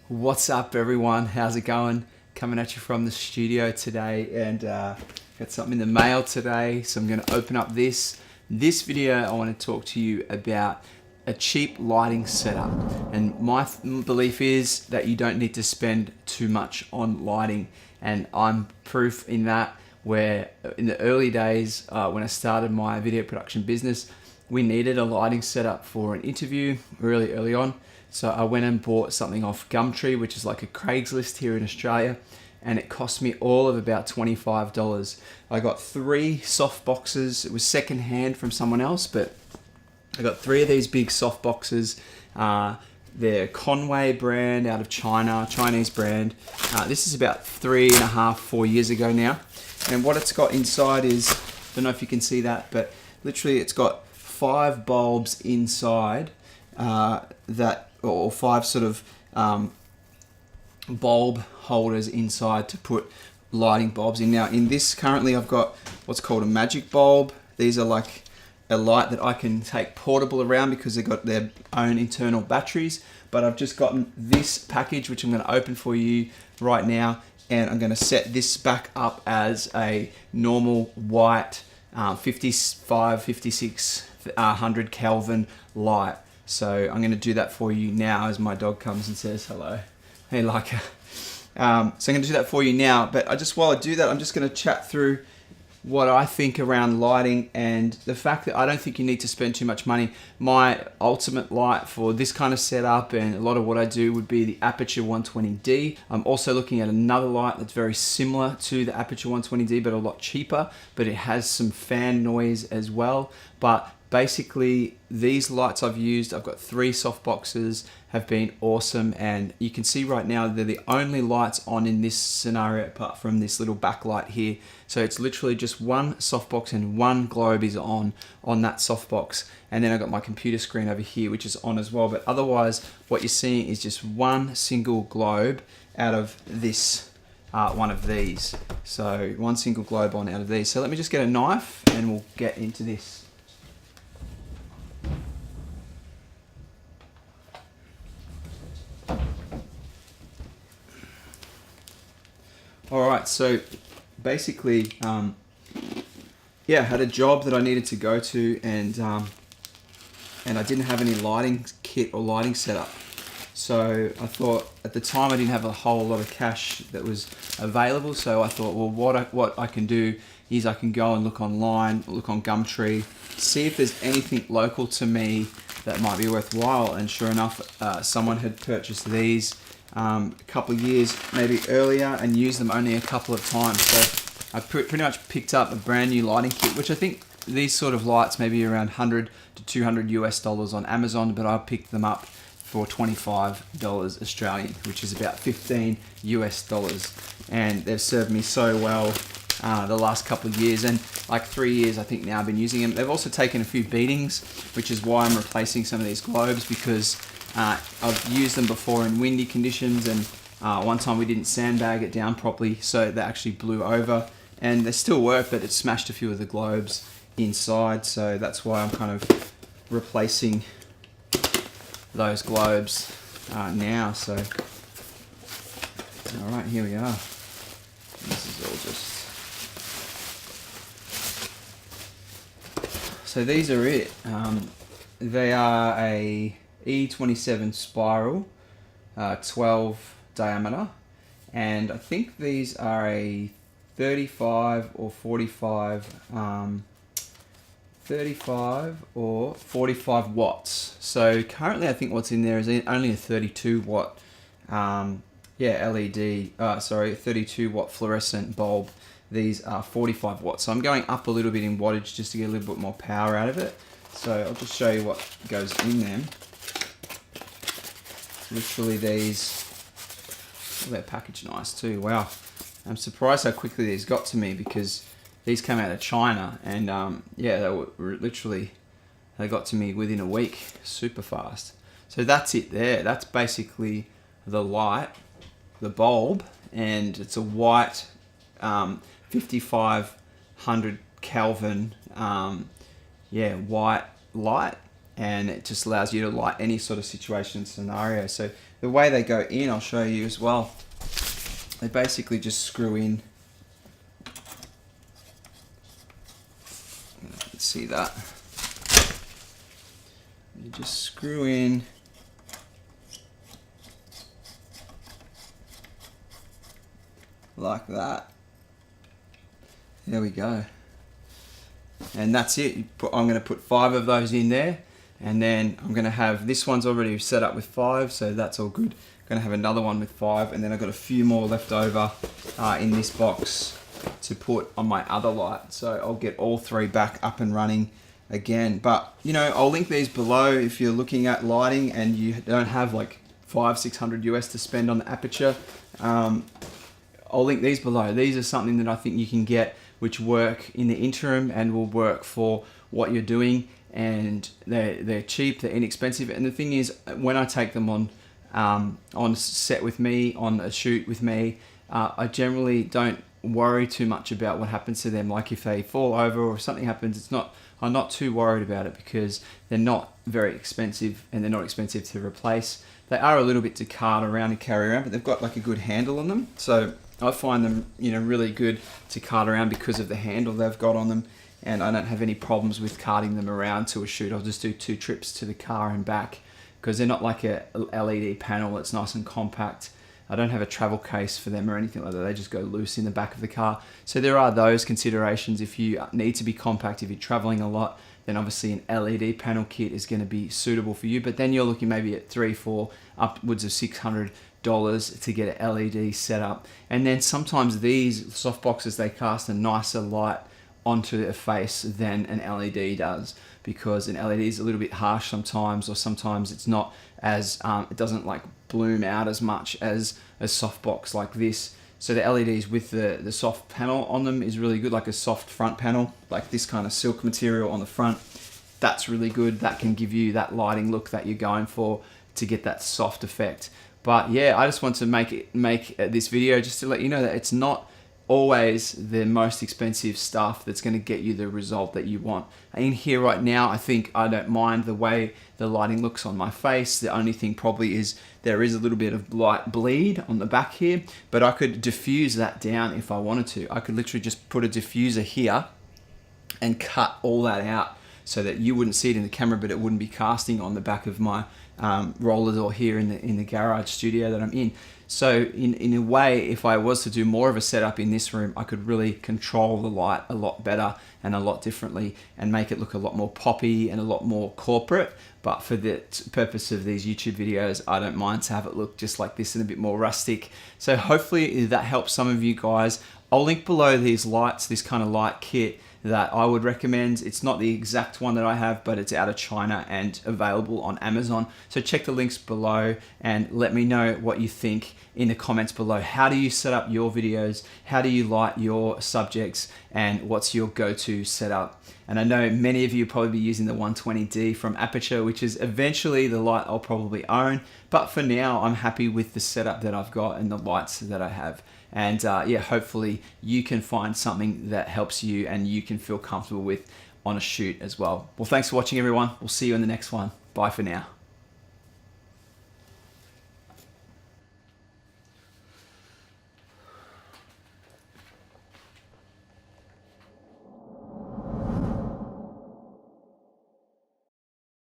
What's up, everyone? How's it going? Coming at you from the studio today, and got something in the mail today, so I'm going to open up this video. I want to talk to you about a cheap lighting setup, and my belief is that you don't need to spend too much on lighting, and I'm proof in that. Where in the early days when I started my video production business, we needed a lighting setup for an interview really early on. So I went and bought something off Gumtree, which is like a Craigslist here in Australia, and it cost me all of about $25. I got 3 soft boxes. It was second hand from someone else, but I got 3 of these big soft boxes. They're Conway brand out of China, Chinese brand. This is about 3.5, 4 years ago now. And what it's got inside is, I don't know if you can see that, but literally it's got 5 bulbs inside or 5 sort of bulb holders inside to put lighting bulbs in. Now in this currently I've got what's called a magic bulb. These are like a light that I can take portable around because they've got their own internal batteries. But I've just gotten this package, which I'm going to open for you right now, and I'm going to set this back up as a normal white 55, 56, 100 Kelvin light. So I'm going to do that for you now as my dog comes and says hello. Hey, Lyre. So I'm going to do that for you now, but while I do that, I'm just going to chat through what I think around lighting and the fact that I don't think you need to spend too much money. My ultimate light for this kind of setup and a lot of what I do would be the Aperture 120D. I'm also looking at another light that's very similar to the Aperture 120D but a lot cheaper, but it has some fan noise as well. But basically these lights I've used, I've got 3 soft boxes, have been awesome, and you can see right now they're the only lights on in this scenario apart from this little backlight here. So it's literally just 1 softbox and 1 globe is on that softbox, and then I've got my computer screen over here which is on as well. But otherwise what you're seeing is just 1 single globe out of this one of these. So 1 single globe on out of these. So let me just get a knife and we'll get into this. Alright, so basically, I had a job that I needed to go to, and I didn't have any lighting kit or lighting setup. So I thought, at the time I didn't have a whole lot of cash that was available, so I thought, well, what I can do is I can go and look online, look on Gumtree, see if there's anything local to me that might be worthwhile. And sure enough, someone had purchased these a couple of years maybe earlier and used them only a couple of times. So I pretty much picked up a brand new lighting kit, which I think these sort of lights maybe around 100 to 200 US dollars on Amazon, but I picked them up for $25 Australian, which is about 15 US dollars, and they've served me so well the last couple of years, and like 3 years I think now I've been using them. They've also taken a few beatings, which is why I'm replacing some of these globes, because I've used them before in windy conditions, and one time we didn't sandbag it down properly, so they actually blew over, and they still work, but it smashed a few of the globes inside. So that's why I'm kind of replacing those globes now. So all right, here we are. This is all just, so these are it. They are a E27 spiral, 12 diameter, and I think these are a 35 or 45 watts. So currently I think what's in there is only a 32 watt LED, 32 watt fluorescent bulb. These are 45 watts, so I'm going up a little bit in wattage just to get a little bit more power out of it. So I'll just show you what goes in them. Literally these, oh, they're packaged nice too. Wow, I'm surprised how quickly these got to me, because these came out of China, and yeah, they were literally, they got to me within a week, super fast. So that's it there. That's basically the light, the bulb, and it's a white 5500 Kelvin white light, and it just allows you to light any sort of situation scenario. So the way they go in, I'll show you as well. They basically just screw in. Let's see that. You just screw in. Like that. There we go. And that's it. I'm going to put 5 of those in there, and then I'm going to have, this one's already set up with 5, so that's all good. I'm going to have another one with 5, and then I've got a few more left over in this box to put on my other light. So I'll get all 3 back up and running again. But you know, I'll link these below if you're looking at lighting and you don't have like $500-600 US to spend on the Aperture. I'll link these below. These are something that I think you can get which work in the interim and will work for what you're doing, and they're cheap, they're inexpensive. And the thing is, when I take them on set with me, on a shoot with me, I generally don't worry too much about what happens to them. Like if they fall over or if something happens, I'm not too worried about it because they're not very expensive and they're not expensive to replace. They are a little bit to cart around and carry around, but they've got like a good handle on them. So I find them, you know, really good to cart around because of the handle they've got on them, and I don't have any problems with carting them around to a shoot. I'll just do 2 trips to the car and back because they're not like a LED panel that's nice and compact. I don't have a travel case for them or anything like that. They just go loose in the back of the car. So there are those considerations. If you need to be compact, if you're traveling a lot, then obviously an LED panel kit is going to be suitable for you. But then you're looking maybe at $300-400, upwards of $600 to get an LED set up. And then sometimes these softboxes, they cast a nicer light onto a face than an LED does, because an LED is a little bit harsh sometimes, or sometimes it's not as, it doesn't like bloom out as much as a softbox like this. So the LEDs with the soft panel on them is really good, like a soft front panel, like this kind of silk material on the front. That's really good. That can give you that lighting look that you're going for to get that soft effect. But yeah, I just want to make this video just to let you know that it's not always the most expensive stuff that's going to get you the result that you want. In here right now, I think I don't mind the way the lighting looks on my face. The only thing probably is there is a little bit of light bleed on the back here, but I could diffuse that down if I wanted to. I could literally just put a diffuser here and cut all that out so that you wouldn't see it in the camera, but it wouldn't be casting on the back of my roller door here in the garage studio that I'm in. So in a way, if I was to do more of a setup in this room, I could really control the light a lot better and a lot differently and make it look a lot more poppy and a lot more corporate. But for the purpose of these YouTube videos, I don't mind to have it look just like this and a bit more rustic. So hopefully that helps some of you guys. I'll link below these lights, this kind of light kit that I would recommend. It's not the exact one that I have, but it's out of China and available on Amazon. So check the links below and let me know what you think in the comments below. How do you set up your videos? How do you light your subjects? And what's your go-to setup? And I know many of you probably be using the 120D from Aperture, which is eventually the light I'll probably own. But for now, I'm happy with the setup that I've got and the lights that I have. And yeah, hopefully you can find something that helps you and you can feel comfortable with on a shoot as well. Well, thanks for watching, everyone. We'll see you in the next one. Bye for now.